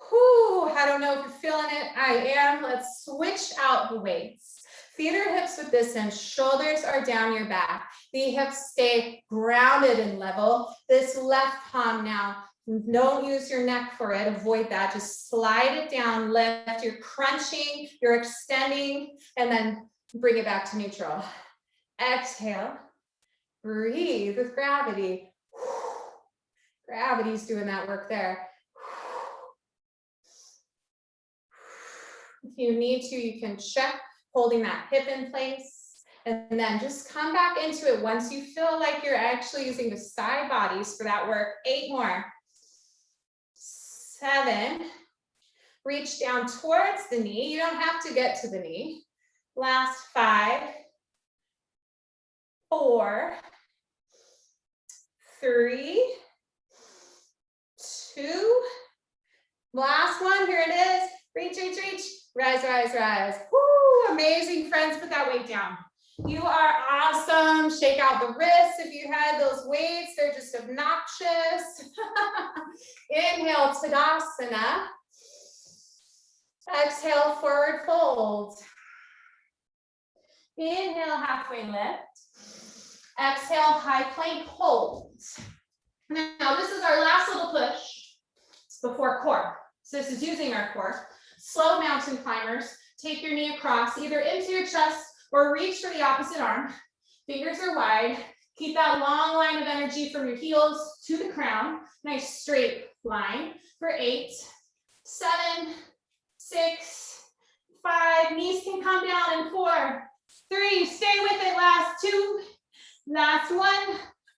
Whew, I don't know if you're feeling it. I am. Let's switch out the weights. Feet or hips with this end, shoulders are down your back. The hips stay grounded and level. This left palm now, don't use your neck for it, avoid that. Just slide it down, lift. You're crunching, you're extending, and then bring it back to neutral. Exhale, breathe with gravity. Gravity's doing that work there. If you need to, you can check holding that hip in place, and then just come back into it once you feel like you're actually using the side bodies for that work. 8 more. 7. Reach down towards the knee. You don't have to get to the knee. Last 5, 4, 3, 2, last one, here it is. Reach, reach, reach, rise, rise, rise. Woo, amazing, friends, put that weight down. You are awesome. Shake out the wrists if you had those weights, they're just obnoxious. Inhale, Tadasana. Exhale, forward fold. Inhale, halfway lift. Exhale, high plank hold. Now, this is our last little push. It's before core. So this is using our core. Slow mountain climbers. Take your knee across, either into your chest or reach for the opposite arm. Fingers are wide. Keep that long line of energy from your heels to the crown. Nice straight line for 8, 7, 6, 5, knees can come down in 4, 3, stay with it, last 2, last 1,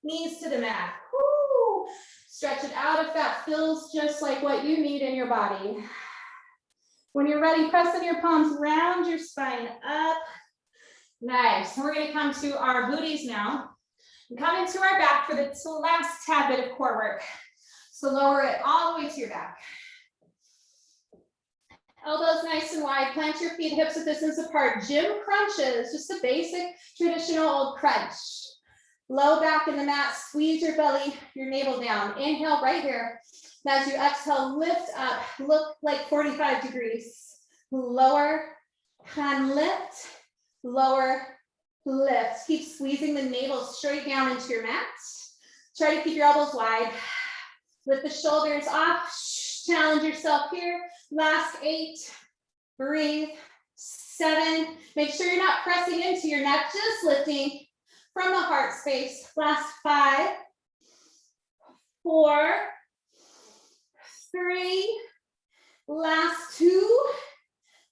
knees to the mat. Woo. Stretch it out if that feels just like what you need in your body. When you're ready, press in your palms, round your spine up. Nice. We're going to come to our booties now. And come into our back for the last tad bit of core work. So lower it all the way to your back. Elbows nice and wide. Plant your feet hips width distance apart. Gym crunches, just a basic traditional old crunch. Low back in the mat, squeeze your belly, your navel down. Inhale right here. As you exhale, lift up, look like 45 degrees. Lower, hand lift, lower, lift. Keep squeezing the navel straight down into your mat. Try to keep your elbows wide. Lift the shoulders off. Challenge yourself here. Last 8. Breathe. 7. Make sure you're not pressing into your neck, just lifting from the heart space. Last 5. 4. 3. Last 2.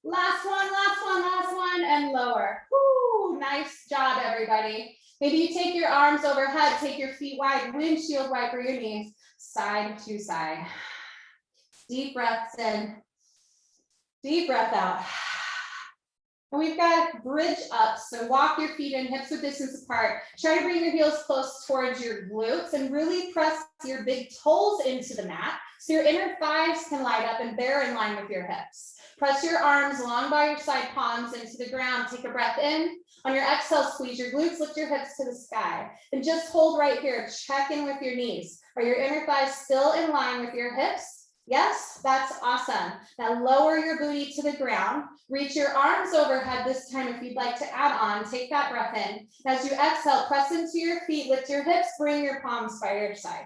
Last one, and lower. Woo, nice job, everybody. Maybe you take your arms overhead, take your feet wide, windshield wiper your knees, side to side. Deep breaths in, deep breath out. And we've got bridge up, so walk your feet in, hips width distance apart. Try to bring your heels close towards your glutes and really press your big toes into the mat so your inner thighs can light up and they're in line with your hips. Press your arms long by your side palms into the ground. Take a breath in. On your exhale, squeeze your glutes, lift your hips to the sky. And just hold right here. Check in with your knees. Are your inner thighs still in line with your hips? Yes, that's awesome. Now lower your booty to the ground. Reach your arms overhead this time if you'd like to add on. Take that breath in. As you exhale, press into your feet, lift your hips, bring your palms by your side.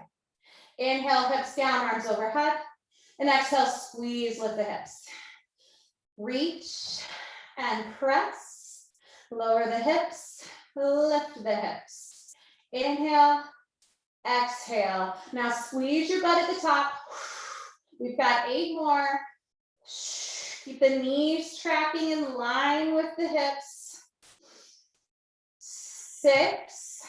Inhale, hips down, arms overhead. And exhale, squeeze, lift the hips. Reach and press. Lower the hips, lift the hips. Inhale, exhale. Now squeeze your butt at the top. We've got 8 more. Keep the knees tracking in line with the hips. 6.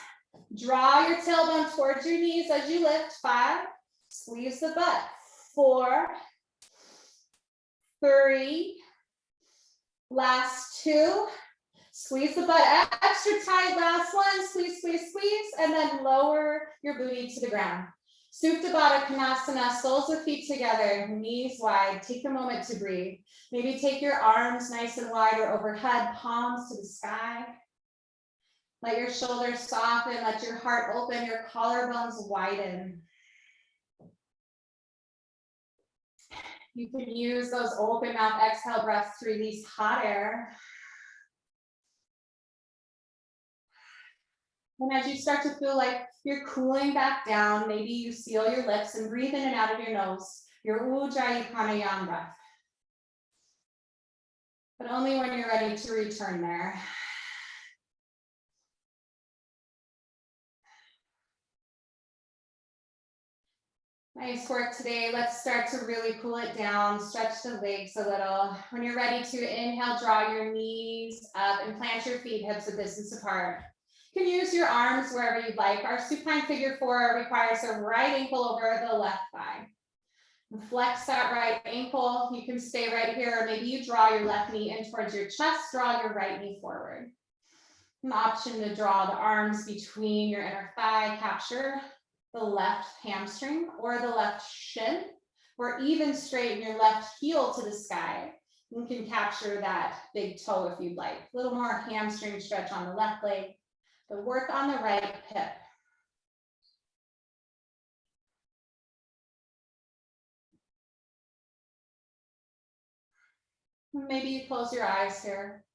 Draw your tailbone towards your knees as you lift. 5. Squeeze the butt. 4. 3. Last 2. Squeeze the butt extra tight. Last 1. Squeeze, squeeze, squeeze. And then lower your booty to the ground. Supta Baddha Konasana, soles of feet together, knees wide. Take a moment to breathe. Maybe take your arms nice and wide or overhead, palms to the sky. Let your shoulders soften, let your heart open, your collarbones widen. You can use those open mouth exhale breaths to release hot air. And as you start to feel like you're cooling back down, maybe you seal your lips and breathe in and out of your nose, your Ujjayi Pranayama breath. But only when you're ready to return there. Nice work today. Let's start to really cool it down. Stretch the legs a little. When you're ready to inhale, draw your knees up and plant your feet hips width distance apart. You can use your arms wherever you'd like. Our supine figure 4 requires a right ankle over the left thigh. Flex that right ankle. You can stay right here, or maybe you draw your left knee in towards your chest, draw your right knee forward. An option to draw the arms between your inner thigh, capture the left hamstring or the left shin, or even straighten your left heel to the sky. You can capture that big toe if you'd like. A little more hamstring stretch on the left leg, but work on the right hip. Maybe you close your eyes here.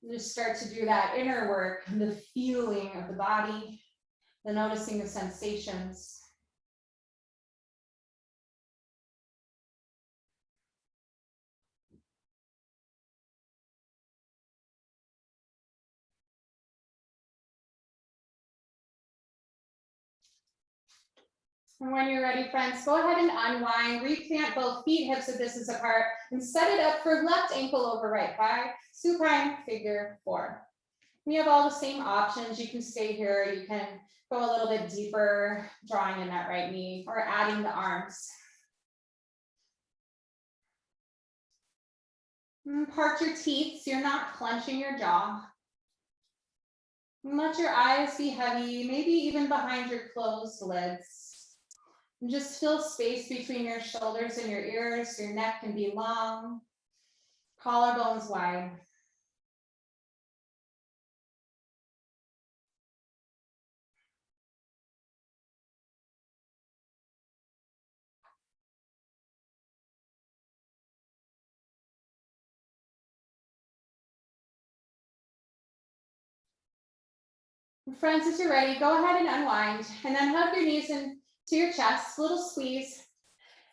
Just start to do that inner work, the feeling of the body, the noticing the sensations. And when you're ready, friends, go ahead and unwind, replant both feet hips width distance apart, and set it up for left ankle over right thigh, supine figure 4. You have all the same options. You can stay here, you can go a little bit deeper, drawing in that right knee, or adding the arms. And part your teeth so you're not clenching your jaw. And let your eyes be heavy, maybe even behind your closed lids. And just feel space between your shoulders and your ears. Your neck can be long, collarbones wide. Friends, as you're ready, go ahead and unwind, and then hug your knees into your chest, little squeeze.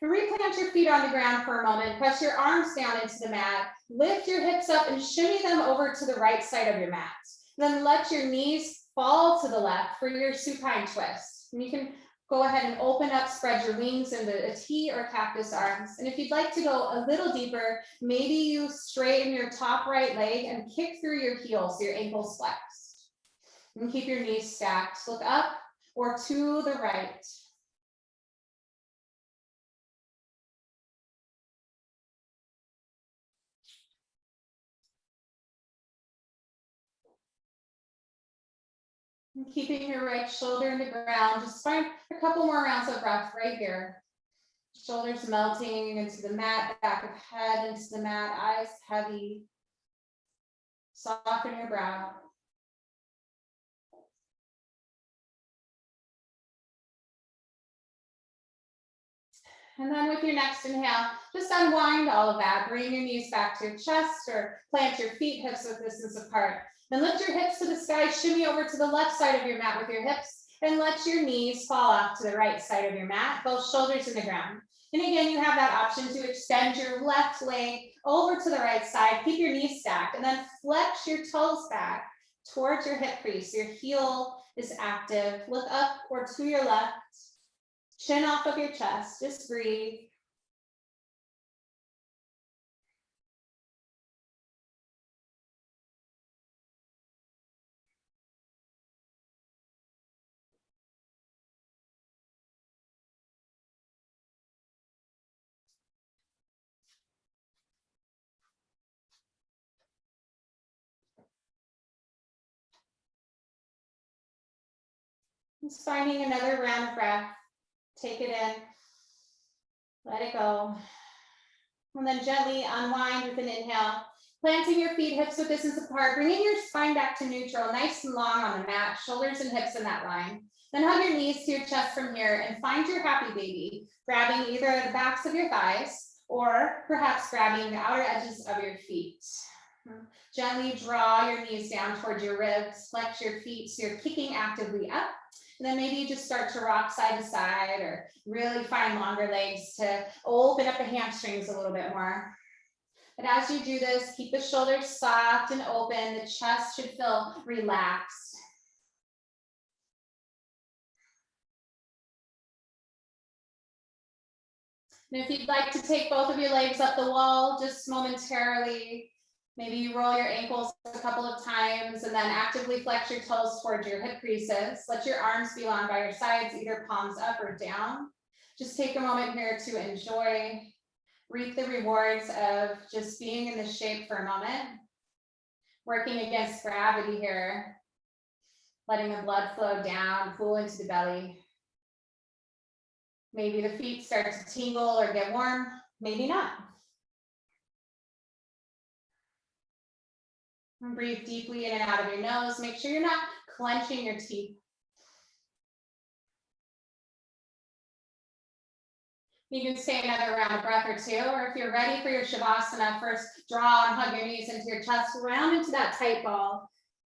And replant your feet on the ground for a moment. Press your arms down into the mat. Lift your hips up and shimmy them over to the right side of your mat. Then let your knees fall to the left for your supine twist. And you can go ahead and open up, spread your wings into a T or cactus arms. And if you'd like to go a little deeper, maybe you straighten your top right leg and kick through your heels so your ankles flexed. And keep your knees stacked. Look up or to the right. And keeping your right shoulder in the ground, just find a couple more rounds of breath right here. Shoulders melting into the mat, back of head into the mat, eyes heavy. Soften your brow. And then with your next inhale, just unwind all of that. Bring your knees back to your chest or plant your feet hips width distance apart. Then lift your hips to the sky, shimmy over to the left side of your mat with your hips, and let your knees fall off to the right side of your mat, both shoulders in the ground. And again, you have that option to extend your left leg over to the right side, keep your knees stacked, and then flex your toes back towards your hip crease. Your heel is active. Look up or to your left. Chin off of your chest, just breathe. Just finding another round of breath. Take it in, let it go. And then gently unwind with an inhale. Planting your feet hips width distance apart, bringing your spine back to neutral, nice and long on the mat, shoulders and hips in that line. Then hug your knees to your chest from here and find your happy baby, grabbing either the backs of your thighs or perhaps grabbing the outer edges of your feet. Gently draw your knees down towards your ribs, flex your feet so you're kicking actively up. And then maybe you just start to rock side to side or really find longer legs to open up the hamstrings a little bit more. But as you do this, keep the shoulders soft and open. The chest should feel relaxed. And if you'd like to take both of your legs up the wall just momentarily, maybe you roll your ankles a couple of times and then actively flex your toes towards your hip creases. Let your arms be long by your sides, either palms up or down. Just take a moment here to enjoy, reap the rewards of just being in this shape for a moment. Working against gravity here. Letting the blood flow down, cool into the belly. Maybe the feet start to tingle or get warm, maybe not. And breathe deeply in and out of your nose. Make sure you're not clenching your teeth. You can stay another round of breath or two, or if you're ready for your Shavasana, first draw and hug your knees into your chest, round into that tight ball.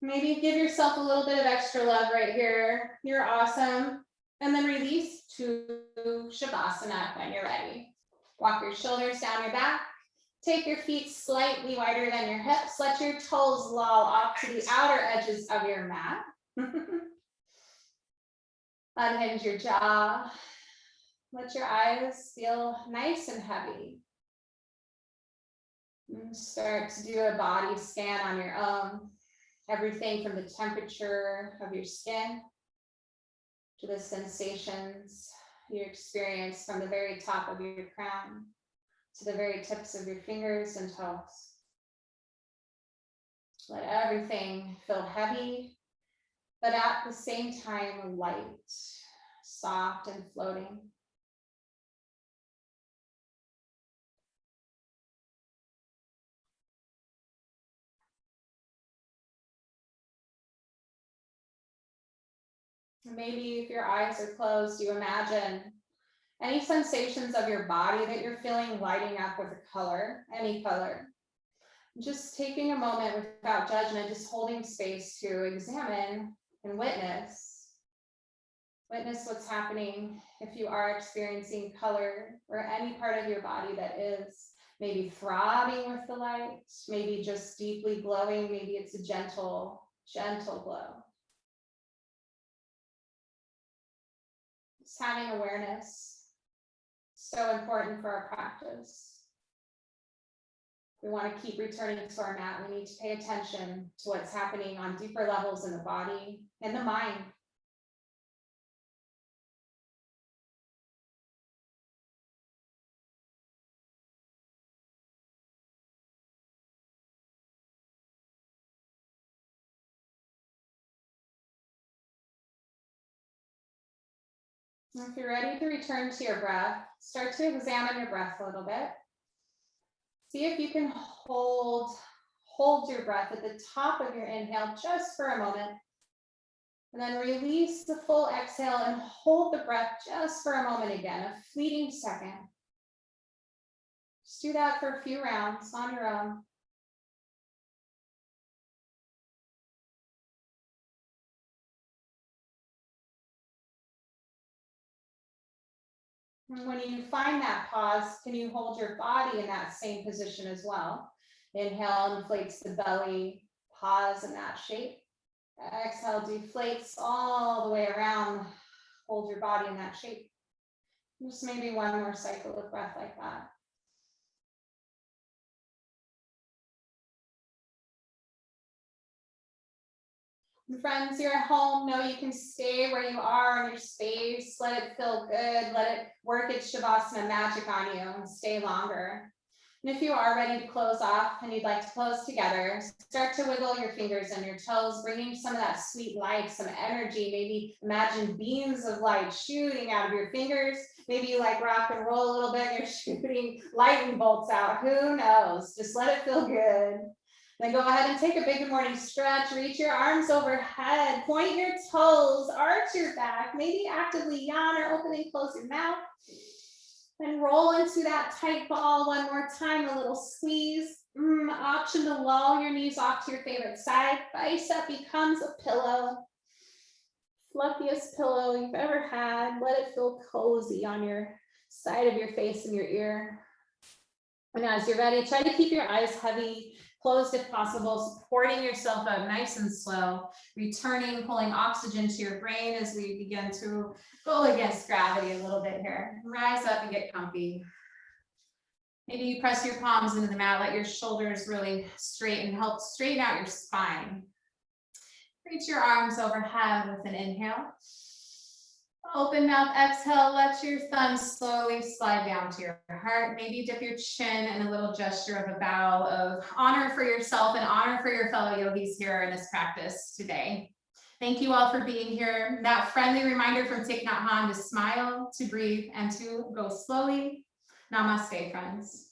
Maybe give yourself a little bit of extra love right here. You're awesome. And then release to Shavasana when you're ready. Walk your shoulders down your back. Take your feet slightly wider than your hips. Let your toes loll off to the outer edges of your mat. Unhinge your jaw. Let your eyes feel nice and heavy. And start to do a body scan on your own. Everything from the temperature of your skin to the sensations you experience from the very top of your crown to the very tips of your fingers and toes. Let everything feel heavy, but at the same time light, soft and floating. Maybe if your eyes are closed, you imagine any sensations of your body that you're feeling lighting up with a color, any color. Just taking a moment without judgment, just holding space to examine and witness. Witness what's happening if you are experiencing color or any part of your body that is maybe throbbing with the light, maybe just deeply glowing, maybe it's a gentle, gentle glow. Just having awareness, so important for our practice. We want to keep returning to our mat. We need to pay attention to what's happening on deeper levels in the body and the mind. If you're ready to return to your breath, start to examine your breath a little bit. See if you can hold your breath at the top of your inhale just for a moment. And then release the full exhale and hold the breath just for a moment again, a fleeting second. Just do that for a few rounds on your own. And when you find that pause, can you hold your body in that same position as well? Inhale, inflates the belly, pause in that shape. Exhale, deflates all the way around. Hold your body in that shape. Just maybe one more cycle of breath like that. And friends, you're at home. Know you can stay where you are in your space. Let it feel good. Let it work its Shavasana magic on you and stay longer. And if you are ready to close off and you'd like to close together, start to wiggle your fingers and your toes, bringing some of that sweet light, some energy. Maybe imagine beams of light shooting out of your fingers. Maybe you like rock and roll a little bit, you're shooting lightning bolts out. Who knows? Just let it feel good. Then go ahead and take a big morning stretch. Reach your arms overhead, point your toes, arch your back, maybe actively yawn or open and close your mouth. And roll into that tight ball one more time, a little squeeze. Option to lower your knees off to your favorite side. Bicep becomes a pillow. Fluffiest pillow you've ever had. Let it feel cozy on your side of your face and your ear. And as you're ready, try to keep your eyes heavy, closed if possible, supporting yourself up nice and slow, returning, pulling oxygen to your brain as we begin to go against gravity a little bit here. Rise up and get comfy. Maybe you press your palms into the mat, let your shoulders really straighten, help straighten out your spine. Reach your arms overhead with an inhale. Open mouth, exhale, let your thumbs slowly slide down to your heart. Maybe dip your chin in a little gesture of a bow of honor for yourself and honor for your fellow yogis here in this practice today. Thank you all for being here. That friendly reminder from Thich Nhat Hanh to smile, to breathe, and to go slowly. Namaste, friends.